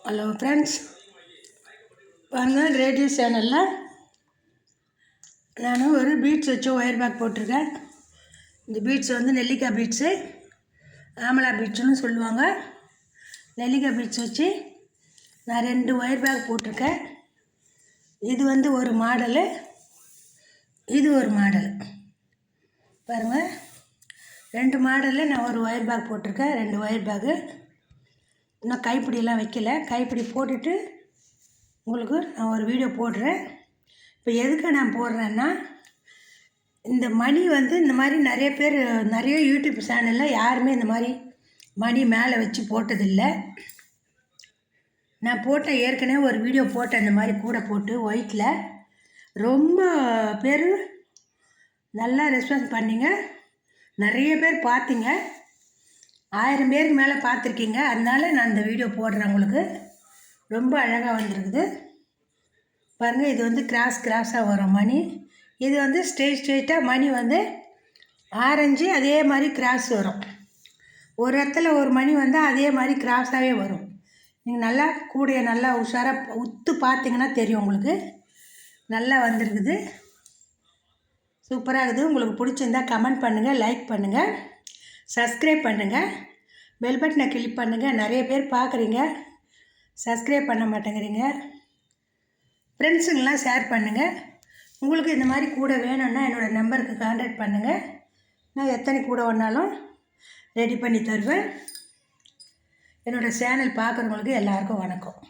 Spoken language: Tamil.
ஹலோ ஃப்ரெண்ட்ஸ், பாருங்கள் ரேடியோ சேனலில் நான் ஒரு பீட்ஸ் வச்சு ஒயர் பேக் போட்டிருக்கேன். இந்த பீட்ஸ் வந்து நெல்லிக்காய் பீட்ஸு, ஆமலா பீட்ஸுன்னு சொல்லுவாங்க. நெல்லிக்காய் பீட்ஸ் வச்சு நான் 2 ஒயர் பேக் போட்டிருக்கேன். இது வந்து ஒரு மாடலு, இது ஒரு மாடல். பாருங்கள், 2 மாடலில் நான் ஒரு ஒயர் பேக் போட்டிருக்கேன். 2 ஒயர் பேக்கு இன்னும் கைப்பிடியெல்லாம் வைக்கல. கைப்பிடி போட்டுட்டு உங்களுக்கு நான் ஒரு வீடியோ போடுறேன். இப்போ எதுக்கு நான் போடுறேன்னா, இந்த மணி வந்து இந்த மாதிரி நிறைய யூடியூப் சேனலில் யாருமே இந்த மாதிரி மணி மேலே வச்சு போட்டதில்லை. நான் ஏற்கனவே ஒரு வீடியோ போட்டேன் இந்த மாதிரி கூட போட்டு ஒயிட்டில். ரொம்ப பேர் நல்லா ரெஸ்பான்ஸ் பண்ணிங்க, நிறைய பேர் பார்த்தீங்க. 1000 பேருக்கு மேலே பார்த்துருக்கீங்க. அதனால நான் இந்த வீடியோ போடுறேன். உங்களுக்கு ரொம்ப அழகாக வந்திருக்குது பாருங்கள். இது வந்து கிராஸாக வரும் மணி. இது வந்து ஸ்ட்ரெயிட்டாக மணி வந்து ஆரஞ்சு அதே மாதிரி கிராஸ் வரும். ஒரு இடத்துல ஒரு மணி வந்தால் அதே மாதிரி கிராஸாகவே வரும். நீங்கள் நல்லா நல்லா உஷாராக உத்து பார்த்தீங்கன்னா தெரியும். உங்களுக்கு நல்லா வந்திருக்குது, சூப்பராக இருக்குது. உங்களுக்கு பிடிச்சிருந்தால் கமெண்ட் பண்ணுங்கள், லைக் பண்ணுங்கள், சப்ஸ்கிரைப் பண்ணுங்கள், பெல் பட்டனை கிளிக் பண்ணுங்கள். நிறைய பேர் பார்க்குறீங்க, சப்ஸ்கிரைப் பண்ண மாட்டேங்கிறீங்க. ஃப்ரெண்ட்ஸுங்கெலாம் ஷேர் பண்ணுங்கள். உங்களுக்கு இந்த மாதிரி கூட வேணும்னா என்னோடய நம்பருக்கு கான்டாக்ட் பண்ணுங்கள். நான் எத்தனை கூட வேணாலும் ரெடி பண்ணி தருவேன். என்னோடய சேனல் பார்க்குறவங்களுக்கு எல்லாருக்கும் வணக்கம்.